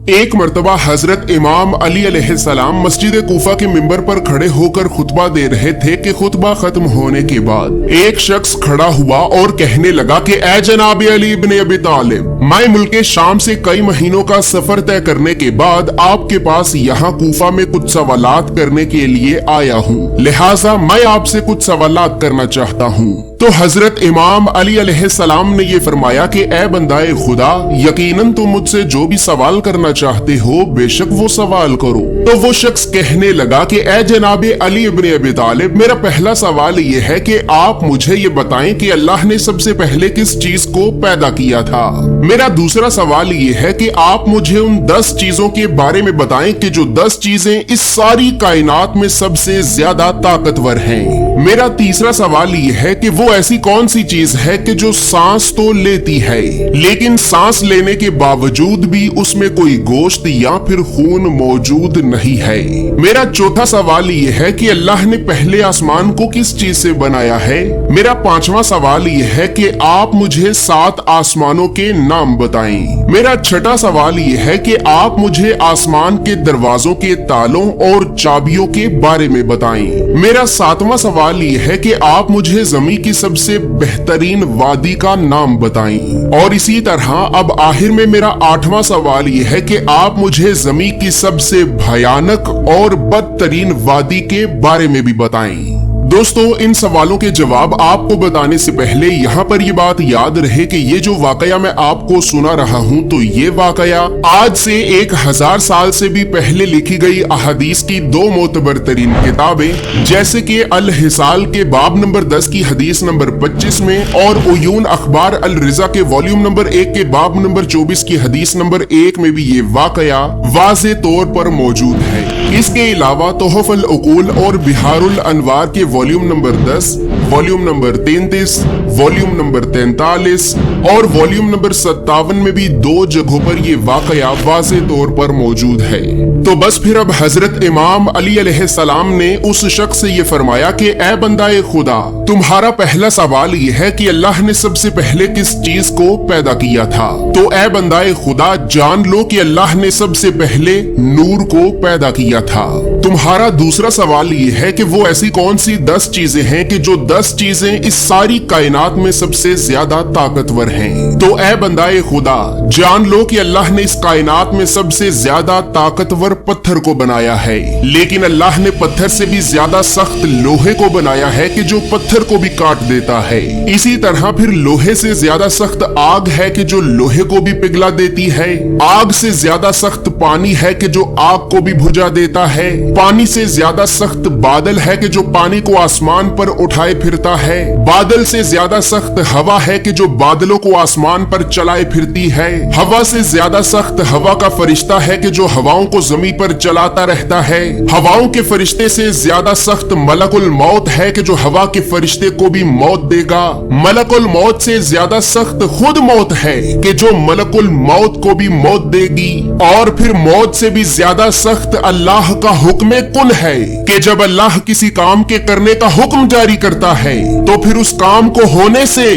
एक मर्तबा हजरत इमाम अली अलैहिस्सलाम मस्जिद कूफा के मिंबर पर खड़े होकर खुतबा दे रहे थे कि खुतबा खत्म होने के बाद एक शख्स खड़ा हुआ और कहने लगा कि ऐ जनाब अली इब्न अबी तालिब, मैं मुल्क शाम से कई महीनों का सफर तय करने के बाद आपके पास यहाँ कूफा में कुछ सवालात करने के लिए आया हूँ, लिहाजा मैं आपसे कुछ सवालात करना चाहता हूँ। तो हजरत इमाम अली अलैहिस्सलाम ने ये फरमाया कि ऐ बंदाए खुदा, यकीनन तुम मुझसे जो भी सवाल करना चाहते हो बेशक वो सवाल करो। तो वो शख्स कहने लगा कि ऐ जनाब अली इब्न अबी तालिब, मेरा पहला सवाल ये है कि आप मुझे ये बताएं कि अल्लाह ने सबसे पहले किस चीज को पैदा किया था। मेरा दूसरा सवाल ये है कि आप मुझे उन 10 चीजों के बारे में बताएं कि जो 10 चीजें इस सारी कायनात में सबसे ज्यादा ताकतवर हैं। मेरा तीसरा सवाल ये है कि वो ऐसी कौन सी चीज है कि जो सांस तो लेती है लेकिन सांस लेने के बावजूद भी उसमें कोई गोश्त या फिर खून मौजूद नहीं है। मेरा चौथा सवाल ये है कि अल्लाह ने पहले आसमान को किस चीज से बनाया है। मेरा पांचवा सवाल ये है कि आप मुझे 7 आसमानों के नाम बताएं। मेरा छठा सवाल ये है कि आप मुझे आसमान के दरवाजों के तालों और चाबियों के बारे में बताएं। मेरा 7वां सवाल ये है कि आप मुझे ज़मीन की सबसे बेहतरीन वादी का नाम बताएं। और इसी तरह अब आखिर में मेरा 8वां सवाल ये है कि आप मुझे ज़मीन की सबसे भयानक और बदतरीन वादी के बारे में भी बताएं। दोस्तों, इन सवालों के जवाब आपको बताने से पहले यहाँ पर ये बात याद रहे कि ये जो वाकया मैं आपको सुना रहा हूँ तो ये वाकया आज से 1000 साल से भी पहले लिखी गई अहादीस की 2 मोतबर तरीन किताबें जैसे कि अल हिसाल के बाब नंबर 10 की हदीस नंबर 25 में और उयून अखबार अल रिजा के वॉल्यूम नंबर 1 के बाब नंबर 24 की हदीस नंबर 1 में भी ये वाकया वाज़े तौर पर मौजूद है। इसके अलावा तोहफ अल उकूल और बिहारुल अनवार के volume number 10, volume number 33, volume number 43 और वॉल्यूम नंबर 57 में भी 2 जगहों पर ये वाकया वाज़े तौर पर मौजूद है। तो बस फिर अब हजरत इमाम अली अलैहिस्सलाम ने उस शख्स से ये फरमाया कि ऐ बंदाए खुदा, तुम्हारा पहला सवाल ये है कि अल्लाह ने सबसे पहले किस चीज को पैदा किया था। तो ऐ बंदाए खुदा, जान लो कि अल्लाह ने सबसे पहले नूर को पैदा किया था। तुम्हारा दूसरा सवाल ये है कि वो ऐसी कौन सी 10 चीजें हैं कि जो 10 चीजें इस सारी कायनात में सबसे ज्यादा ताकतवर हैं। तो ऐ बंदाए खुदा, जान लो कि अल्लाह ने इस कायनात में सबसे ज्यादा ताकतवर पत्थर को बनाया है, लेकिन अल्लाह ने पत्थर से भी ज्यादा सख्त लोहे को बनाया है कि जो पत्थर को भी काट देता है। इसी तरह फिर लोहे से ज्यादा सख्त आग है कि जो लोहे को भी पिघला देती है। आग से ज्यादा सख्त पानी है कि जो आग को भी बुझा देता है। पानी से ज्यादा सख्त बादल है कि जो पानी को आसमान पर उठाए फिरता है। बादल से ज्यादा सख्त हवा है कि जो बादलों को आसमान पर चलाए फिरती है। हवा से ज्यादा सख्त हवा का फरिश्ता है कि जो हवाओं को जमीन पर चलाता रहता है। हवाओं के फरिश्ते से ज्यादा सख्त मलकुल मौत है कि जो हवा के फरिश्ते को भी मौत देगा। मलकुल मौत से ज्यादा सख्त खुद मौत है कि जो मलकुल मौत को भी मौत देगी। और फिर मौत से भी ज्यादा सख्त अल्लाह का हुक्म कुन है कि जब अल्लाह किसी काम के करने का हुक्म जारी करता है तो फिर उस काम को होने से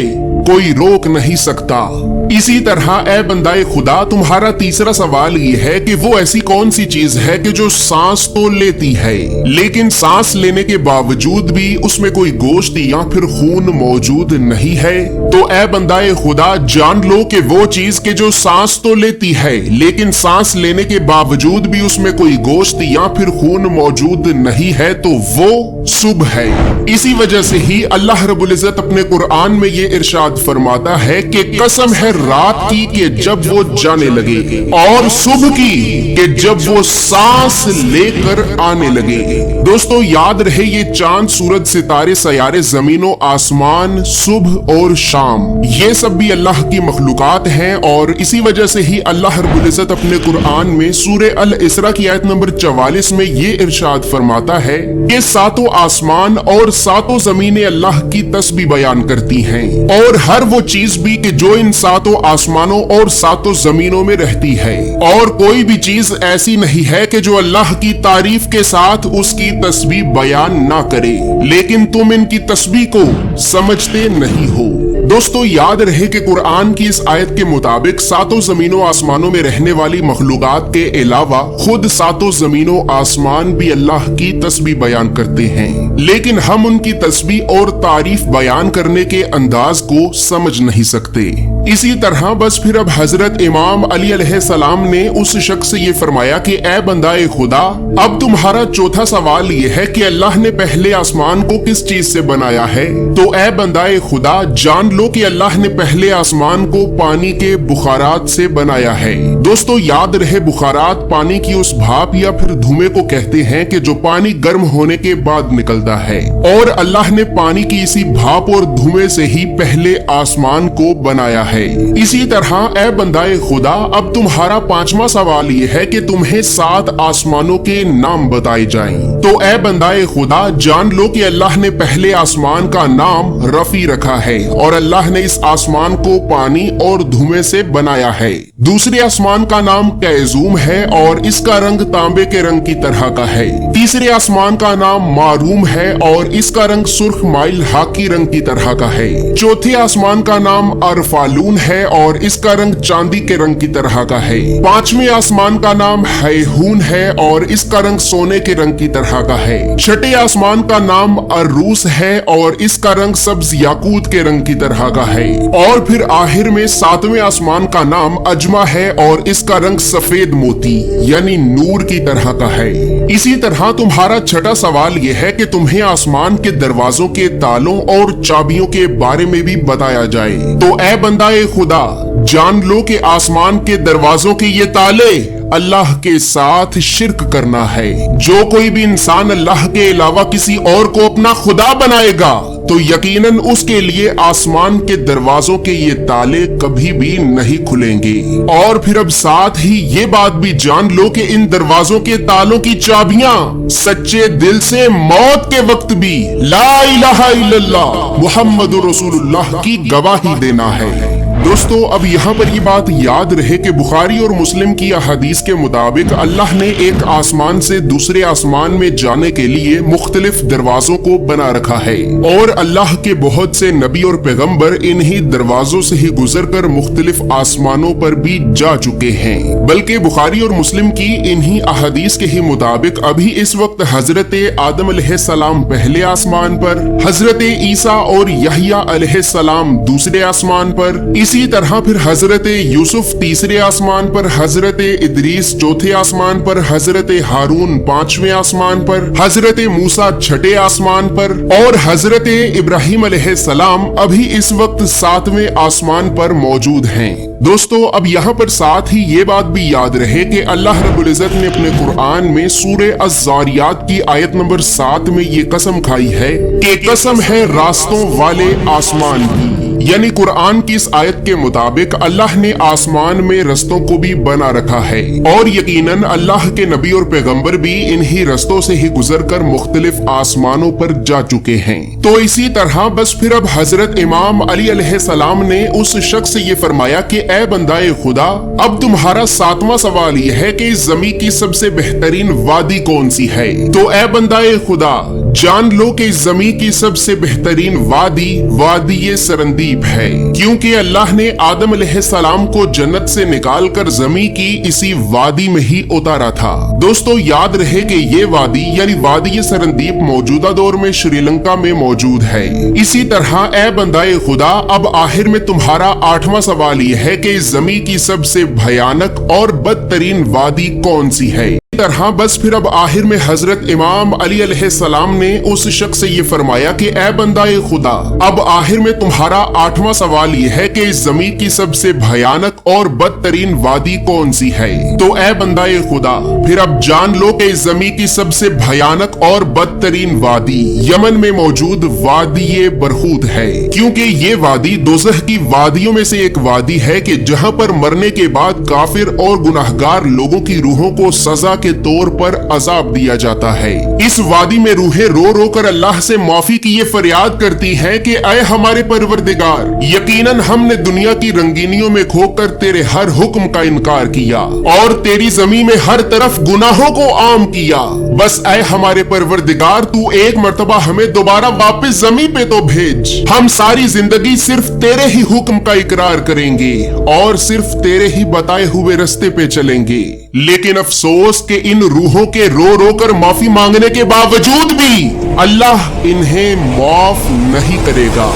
कोई रोक नहीं सकता। इसी तरह ऐ बंदाए खुदा, तुम्हारा तीसरा सवाल ये है कि वो ऐसी कौन सी चीज है कि जो सांस तो लेती है लेकिन सांस लेने के बावजूद भी उसमें कोई गोश्त या फिर खून मौजूद नहीं है। तो ऐ बंदाए खुदा, जान लो कि वो चीज के जो सांस तो लेती है लेकिन सांस लेने के बावजूद भी उसमें कोई गोश्त या फिर खून मौजूद नहीं है, तो वो सुबह है। इसी वजह से ही अल्लाह रब्बुल इज्जत अपने कुरान में ये इरशाद फरमाता है कि कसम है रात की कि जब वो जाने लगे और सुबह की कि जब वो सांस लेकर आने लगे। दोस्तों, याद रहे ये चांद, सूरज, सितारे, सयारे, जमीनों, आसमान, सुबह और शाम, ये सब भी अल्लाह की मखलूकात हैं। और इसी वजह से ही अल्लाह रब्बुल इज्जत अपने कुरान में सूरे अल इसरा की आयत नंबर 44 में ये इरशाद फरमाता है कि 7 आसमान और 7 जमीनें अल्लाह की तस्बीह बयान करती हैं और हर वो चीज भी कि जो इन 7 आसमानों और 7 जमीनों में रहती है। और कोई भी चीज ऐसी नहीं है कि जो अल्लाह की तारीफ के साथ उसकी तस्बीह बयान ना करे, लेकिन तुम इनकी तस्बीह को समझते नहीं हो। दोस्तों याद रहे कि कुरान की इस आयत के मुताबिक सातों जमीनों आसमानों में रहने वाली मखलूकात के अलावा खुद सातों जमीनों आसमान भी अल्लाह की तस्बीह बयान करते हैं, लेकिन हम उनकी तस्बीह और तारीफ बयान करने के अंदाज को समझ नहीं सकते। इसी तरह बस फिर अब हजरत इमाम अली अलैहिस्सलाम ने उस शख्स से ये फरमाया कि ए बंदाए खुदा, अब तुम्हारा चौथा सवाल ये है कि अल्लाह ने पहले आसमान को किस चीज से बनाया है। तो ए बंदाए खुदा, जान लो कि अल्लाह ने पहले आसमान को पानी के बुखारात से बनाया है। दोस्तों याद रहे, बुखारात पानी की उस भाप या फिर धुएं को कहते हैं कि जो पानी गर्म होने के बाद निकलता है, और अल्लाह ने पानी की इसी भाप और धुएं से ही पहले आसमान को बनाया है। इसी तरह ए बंदाए खुदा, अब तुम्हारा पांचवा सवाल ये है कि तुम्हें 7 आसमानों के नाम बताए जाएं। तो ए बंदाए खुदा, जान लो कि अल्लाह ने पहले आसमान का नाम रफी रखा है और अल्लाह ने इस आसमान को पानी और धुएं से बनाया है। दूसरे आसमान का नाम कैजूम है और इसका रंग तांबे के रंग की तरह का है। तीसरे आसमान का नाम मारूम है और इसका रंग सुर्ख माइल हाकी रंग की तरह का है। चौथे आसमान का नाम अरफालून है और इसका रंग चांदी के रंग की तरह का है। पांचवें आसमान का नाम हैहून है और इसका रंग सोने के रंग की तरह का है। छठे आसमान का नाम अरूस है और इसका रंग सब्ज याकूत के रंग की तरह का है। और फिर आखिर में 7वें आसमान का नाम अजमा है और इसका रंग सफेद मोती यानी नूर की तरह का है। इसी तरह तुम्हारा छठा सवाल यह है कि तुम्हें आसमान के दरवाजों के तालों और चाबियों के बारे में भी बताया जाए। तो ए बंदाए खुदा, जान लो कि आसमान के दरवाजों के ये ताले अल्लाह के साथ शिर्क करना है। जो कोई भी इंसान अल्लाह के अलावा किसी और को अपना खुदा बनाएगा तो यकीनन उसके लिए आसमान के दरवाजों के ये ताले कभी भी नहीं खुलेंगे। और फिर अब साथ ही ये बात भी जान लो कि इन दरवाजों के तालों की चाबियां सच्चे दिल से मौत के वक्त भी ला इलाहा इल्लल्लाह मुहम्मदुर रसूलुल्लाह की गवाही देना है। दोस्तों अब यहाँ पर ये बात याद रहे कि बुखारी और मुस्लिम की अहादीस के मुताबिक अल्लाह ने एक आसमान से दूसरे आसमान में जाने के लिए मुख्तलिफ दरवाजों को बना रखा है और अल्लाह के बहुत से नबी और पैगंबर इन्हीं दरवाजों से ही गुजरकर मुख्तलिफ आसमानों पर भी जा चुके हैं। बल्कि बुखारी और मुस्लिम की इन्हीं अहादीस के ही मुताबिक अभी इस वक्त हजरत आदम अलैहिस्सलाम पहले आसमान पर, हजरत ईसा और यहया अलैहिस्सलाम दूसरे आसमान पर, इसी तरह फिर हजरत यूसुफ तीसरे आसमान पर, हजरत इदरीस चौथे आसमान पर, हजरत हारून 5वें आसमान पर, हजरत मूसा 6ठे आसमान पर और हजरत इब्राहिम अलैहिस्सलाम अभी इस वक्त 7वें आसमान पर मौजूद हैं। दोस्तों अब यहाँ पर साथ ही ये बात भी याद रहे कि अल्लाह रब्बुल इज्जत ने अपने कुरान में सूरे अज़्ज़ारियात की आयत नंबर 7 में ये कसम खाई है कि कसम है रास्तों वाले आसमान की। यानी कुरान की इस आयत के मुताबिक अल्लाह ने आसमान में रस्तों को भी बना रखा है और यकीनन अल्लाह के नबी और पैगंबर भी इन्हीं रस्तों से ही गुजरकर मुख्तलिफ आसमानों पर जा चुके हैं। तो इसी तरह बस फिर अब हजरत इमाम अली अलैहिस्सलाम ने उस शख्स से ये फरमाया कि ए बंदाए खुदा, अब तुम्हारा 7वां सवाल ये है कि इस जमीन की सबसे बेहतरीन वादी कौन सी है। तो ए बंदाए खुदा, जान लो कि इस जमीन की सबसे बेहतरीन वादी सरंदीप है, क्योंकि अल्लाह ने आदम अलैहिस्सलाम को जन्नत से निकालकर जमीन की इसी वादी में ही उतारा था। दोस्तों याद रहे कि ये वादी यानी वादी सरंदीप मौजूदा दौर में श्रीलंका में मौजूद है। इसी तरह ए बंदाए खुदा, अब आखिर में तुम्हारा 8वां सवाल ये है कि इस जमीन की सबसे भयानक और बदतरीन वादी कौन सी है। तरह बस फिर अब आखिर में हजरत इमाम अली अलैहिस्सलाम ने उस शख्स से ये फरमाया कि ए बंदाए खुदा, अब आखिर में तुम्हारा 8वां सवाल ये है कि इस जमीन की सबसे भयानक और बदतरीन वादी कौन सी है। तो ए बंदाए खुदा, फिर अब जान लो कि इस जमीन की सबसे भयानक और बदतरीन वादी यमन में मौजूद वादी बरहूत है, क्योंकि ये वादी दोज़ख की वादियों में से एक वादी है कि जहाँ पर मरने के बाद काफिर और गुनाहगार लोगों की रूहों को सजा के तौर पर अजाब दिया जाता है। इस वादी में रूहें रो रो कर अल्लाह से माफी की ये फरियाद करती हैं कि ऐ हमारे परवरदिगार, यकीनन हमने दुनिया की रंगीनियों में खोकर तेरे हर हुक्म का इनकार किया और तेरी जमीन में हर तरफ गुनाहों को आम किया। बस ऐ हमारे परवरदिगार, तू एक मर्तबा हमें दोबारा वापस जमीन पे तो भेज। हम सारी जिंदगी सिर्फ तेरे ही हुक्म का इकरार करेंगे और सिर्फ तेरे ही बताए हुए रास्ते पे चलेंगे। लेकिन अफसोस कि इन रूहों के रो रो कर माफी मांगने के बावजूद भी अल्लाह इन्हें माफ नहीं करेगा।